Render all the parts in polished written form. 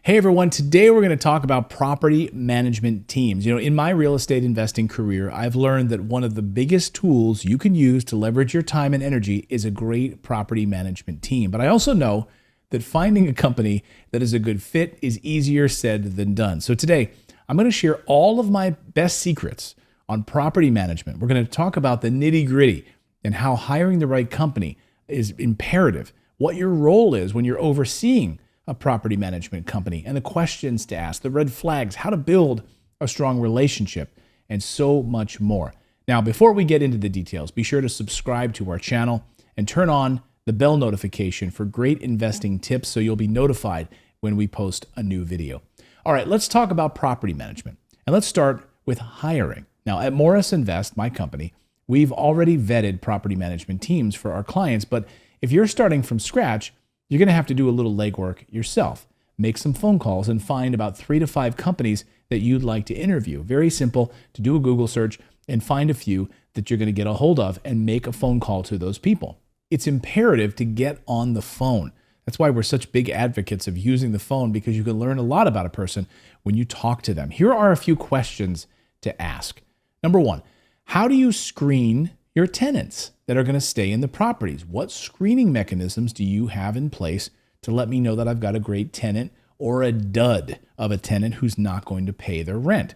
Hey everyone, today we're going to talk about property management teams. In my real estate investing career, I've learned that one of the biggest tools you can use to leverage your time and energy is a great property management team. But I also know that finding a company that is a good fit is easier said than done. So today, I'm going to share all of my best secrets on property management. We're going to talk about the nitty-gritty and how hiring the right company is imperative, what your role is when you're overseeing a property management company, and the questions to ask, the red flags, how to build a strong relationship, and so much more. Now, before we get into the details, be sure to subscribe to our channel and turn on the bell notification for great investing tips so you'll be notified when we post a new video. All right, let's talk about property management, and let's start with hiring. Now, at Morris Invest, my company, we've already vetted property management teams for our clients, but if you're starting from scratch, you're going to have to do a little legwork yourself. Make some phone calls and find about 3 to 5 companies that you'd like to interview. Very simple to do a Google search and find a few that you're going to get a hold of and make a phone call to those people. It's imperative to get on the phone. That's why we're such big advocates of using the phone, because you can learn a lot about a person when you talk to them. Here are a few questions to ask. Number 1, how do you screen your tenants that are going to stay in the properties? What screening mechanisms do you have in place to let me know that I've got a great tenant or a dud of a tenant who's not going to pay their rent?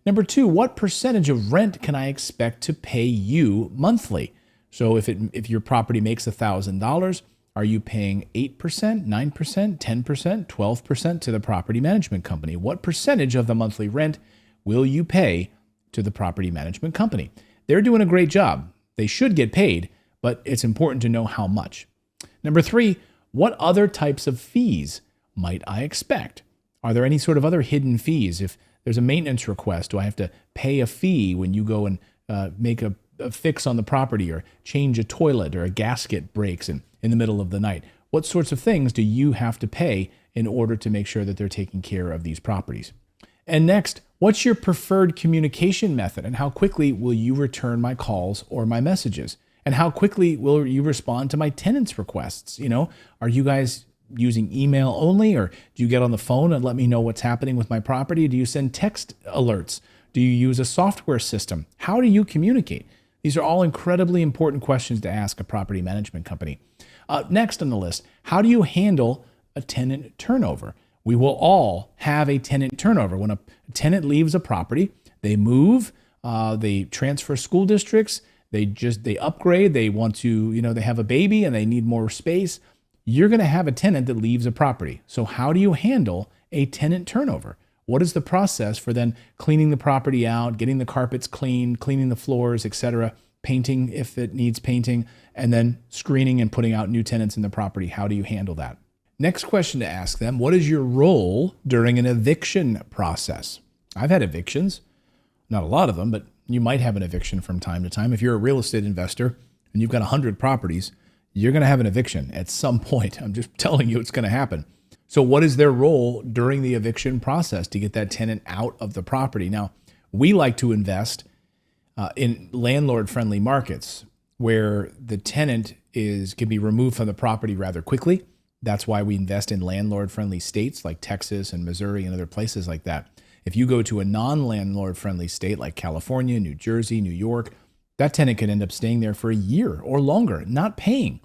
Number 2, what percentage of rent can I expect to pay you monthly? So if your property makes $1,000, are you paying 8%, 9%, 10%, 12% to the property management company? What percentage of the monthly rent will you pay to the property management company? They're doing a great job. They should get paid, but it's important to know how much. Number 3, what other types of fees might I expect? Are there any sort of other hidden fees? If there's a maintenance request, do I have to pay a fee when you go and make a fix on the property, or change a toilet, or a gasket breaks in the middle of the night? What sorts of things do you have to pay in order to make sure that they're taking care of these properties? And next, what's your preferred communication method, and how quickly will you return my calls or my messages? And how quickly will you respond to my tenants' requests? Are you guys using email only, or do you get on the phone and let me know what's happening with my property? Do you send text alerts? Do you use a software system? How do you communicate? These are all incredibly important questions to ask a property management company. Next on the list, how do you handle a tenant turnover? We will all have a tenant turnover. When a tenant leaves a property, they move, they transfer school districts, they upgrade, they want to, they have a baby and they need more space. You're going to have a tenant that leaves a property. So how do you handle a tenant turnover? What is the process for then cleaning the property out, getting the carpets clean, cleaning the floors, etc., painting if it needs painting, and then screening and putting out new tenants in the property? How do you handle that? Next question to ask them, what is your role during an eviction process? I've had evictions, not a lot of them, but you might have an eviction from time to time. If you're a real estate investor and you've got 100 properties, you're going to have an eviction at some point. I'm just telling you it's going to happen. So what is their role during the eviction process to get that tenant out of the property? Now, we like to invest in landlord-friendly markets where the tenant can be removed from the property rather quickly. That's why we invest in landlord-friendly states like Texas and Missouri and other places like that. If you go to a non-landlord-friendly state like California, New Jersey, New York, that tenant could end up staying there for a year or longer, not paying.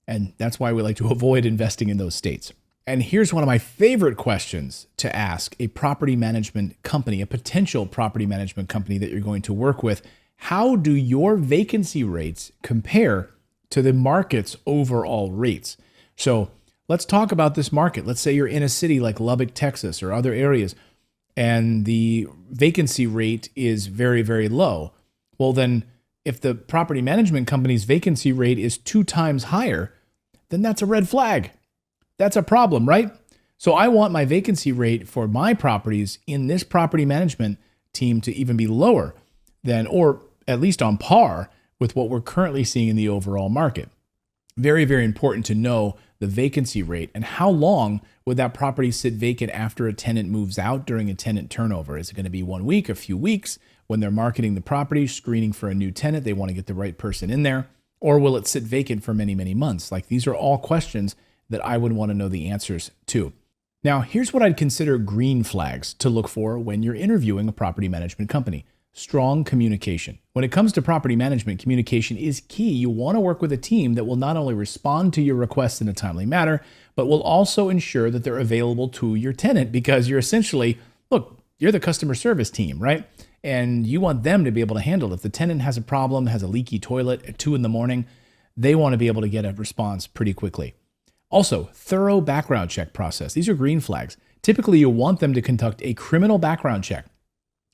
And that's why we like to avoid investing in those states. And here's one of my favorite questions to ask a property management company, a potential property management company that you're going to work with. How do your vacancy rates compare to the market's overall rates? So let's talk about this market. Let's say you're in a city like Lubbock, Texas, or other areas, and the vacancy rate is very, very low. Well, then if the property management company's vacancy rate is 2 times higher, then that's a red flag. That's a problem, right? So I want my vacancy rate for my properties in this property management team to even be lower than, or at least on par with what we're currently seeing in the overall market. Very, very important to know the vacancy rate and how long would that property sit vacant after a tenant moves out during a tenant turnover. Is it going to be 1 week, a few weeks when they're marketing the property, screening for a new tenant, they want to get the right person in there? Or will it sit vacant for many, many months? These are all questions that I would want to know the answers to. Now, here's what I'd consider green flags to look for when you're interviewing a property management company. Strong communication. When it comes to property management, communication is key. You want to work with a team that will not only respond to your requests in a timely manner, but will also ensure that they're available to your tenant, because you're essentially, look, you're the customer service team, right? And you want them to be able to handle it. If the tenant has a problem, has a leaky toilet at 2 a.m, they want to be able to get a response pretty quickly. Also, thorough background check process. These are green flags. Typically, you want them to conduct a criminal background check,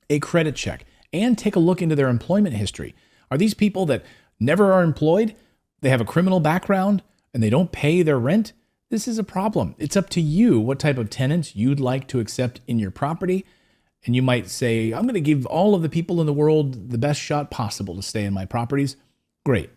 a credit check, and take a look into their employment history. Are these people that never are employed? They have a criminal background and they don't pay their rent? This is a problem. It's up to you what type of tenants you'd like to accept in your property. And you might say, I'm going to give all of the people in the world the best shot possible to stay in my properties. Great.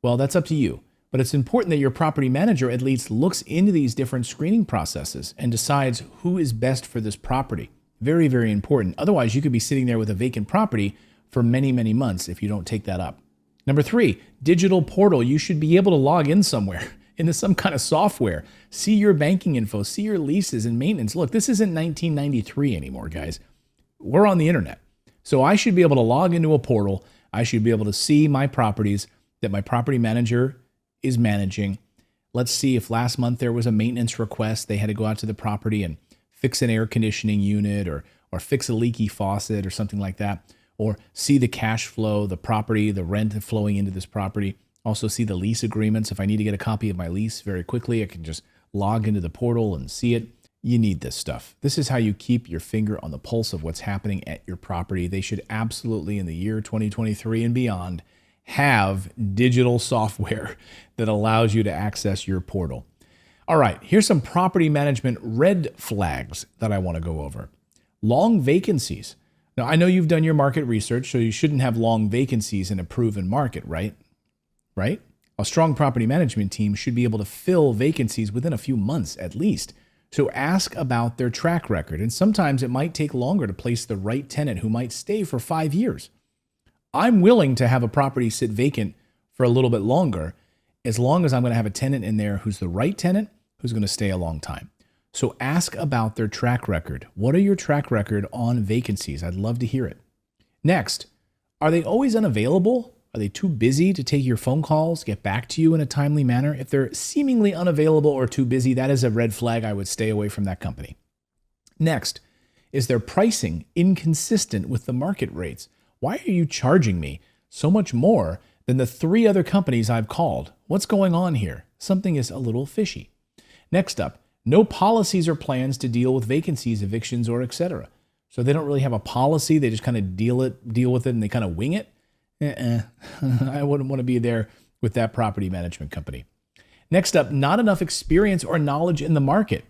Well, that's up to you. But it's important that your property manager at least looks into these different screening processes and decides who is best for this property. Very, very important. Otherwise, you could be sitting there with a vacant property for many, many months if you don't take that up. Number 3, digital portal. You should be able to log in somewhere, into some kind of software, see your banking info, see your leases and maintenance. Look, this isn't 1993 anymore, guys. We're on the internet. So I should be able to log into a portal. I should be able to see my properties that my property manager is managing. Let's see if last month there was a maintenance request. They had to go out to the property and fix an air conditioning unit or fix a leaky faucet or something like that. Or see the cash flow, the property, the rent flowing into this property. Also see the lease agreements. If I need to get a copy of my lease very quickly, I can just log into the portal and see it. You need this stuff. This is how you keep your finger on the pulse of what's happening at your property. They should absolutely, in the year 2023 and beyond, have digital software that allows you to access your portal. All right, here's some property management red flags that I want to go over. Long vacancies. Now, I know you've done your market research, so you shouldn't have long vacancies in a proven market, right? Right? A strong property management team should be able to fill vacancies within a few months at least. So ask about their track record, and sometimes it might take longer to place the right tenant who might stay for 5 years. I'm willing to have a property sit vacant for a little bit longer, as long as I'm going to have a tenant in there who's the right tenant, who's going to stay a long time. So ask about their track record. What are your track record on vacancies? I'd love to hear it. Next, are they always unavailable? Are they too busy to take your phone calls, get back to you in a timely manner? If they're seemingly unavailable or too busy, that is a red flag. I would stay away from that company. Next, is their pricing inconsistent with the market rates? Why are you charging me so much more than the 3 other companies I've called? What's going on here? Something is a little fishy. Next up, no policies or plans to deal with vacancies, evictions, or etc. So they don't really have a policy. They just kind of deal with it and they kind of wing it. I wouldn't want to be there with that property management company. Next up, not enough experience or knowledge in the market.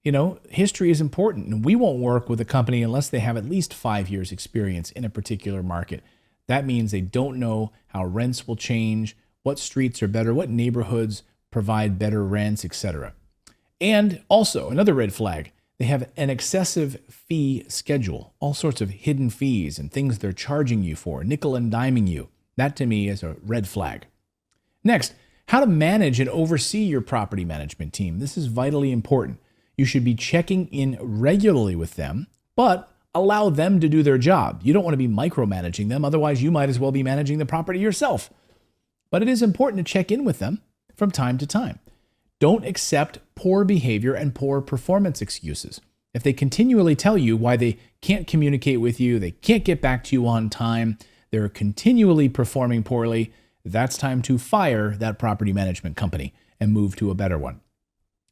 You know, history is important, and we won't work with a company unless they have at least 5 years experience in a particular market. That means they don't know how rents will change, what streets are better, what neighborhoods provide better rents, etc. And also, another red flag, they have an excessive fee schedule, all sorts of hidden fees and things they're charging you for, nickel and diming you. That to me is a red flag. Next, how to manage and oversee your property management team. This is vitally important. You should be checking in regularly with them, but allow them to do their job. You don't want to be micromanaging them. Otherwise, you might as well be managing the property yourself. But it is important to check in with them from time to time. Don't accept poor behavior and poor performance excuses. If they continually tell you why they can't communicate with you, they can't get back to you on time, they're continually performing poorly, that's time to fire that property management company and move to a better one.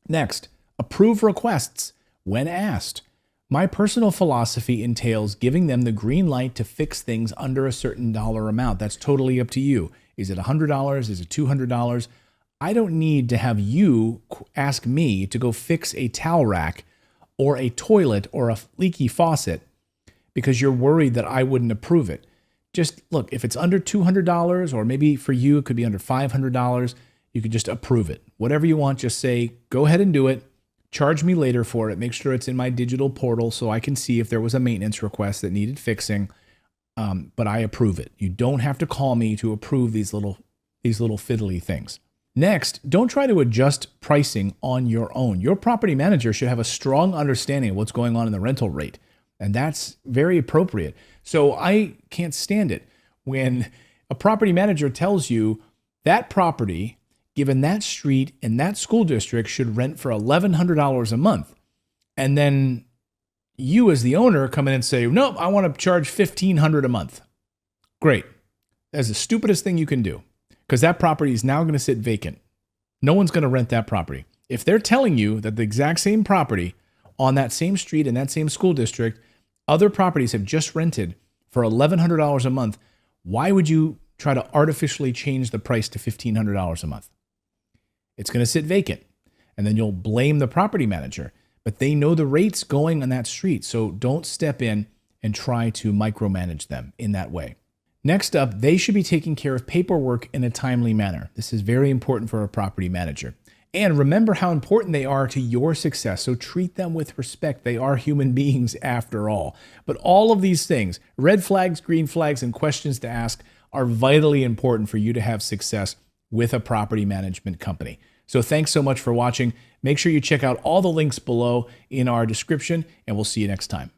Next, approve requests when asked. My personal philosophy entails giving them the green light to fix things under a certain dollar amount. That's totally up to you. Is it $100? Is it $200? I don't need to have you ask me to go fix a towel rack or a toilet or a leaky faucet because you're worried that I wouldn't approve it. Just look, if it's under $200, or maybe for you it could be under $500, you could just approve it. Whatever you want, just say, go ahead and do it. Charge me later for it. Make sure it's in my digital portal so I can see if there was a maintenance request that needed fixing. But I approve it. You don't have to call me to approve these little fiddly things. Next, don't try to adjust pricing on your own. Your property manager should have a strong understanding of what's going on in the rental rate, and that's very appropriate. So I can't stand it when a property manager tells you that property, given that street and that school district, should rent for $1,100 a month. And then you as the owner come in and say, nope, I want to charge $1,500 a month. Great. That's the stupidest thing you can do, because that property is now going to sit vacant. No one's going to rent that property. If they're telling you that the exact same property on that same street in that same school district, other properties have just rented for $1,100 a month, why would you try to artificially change the price to $1,500 a month? It's going to sit vacant, and then you'll blame the property manager. But they know the rates going on that street, so don't step in and try to micromanage them in that way. Next up, they should be taking care of paperwork in a timely manner. This is very important for a property manager. And remember how important they are to your success, so treat them with respect. They are human beings after all. But all of these things, red flags, green flags, and questions to ask, are vitally important for you to have success with a property management company. So thanks so much for watching. Make sure you check out all the links below in our description, and we'll see you next time.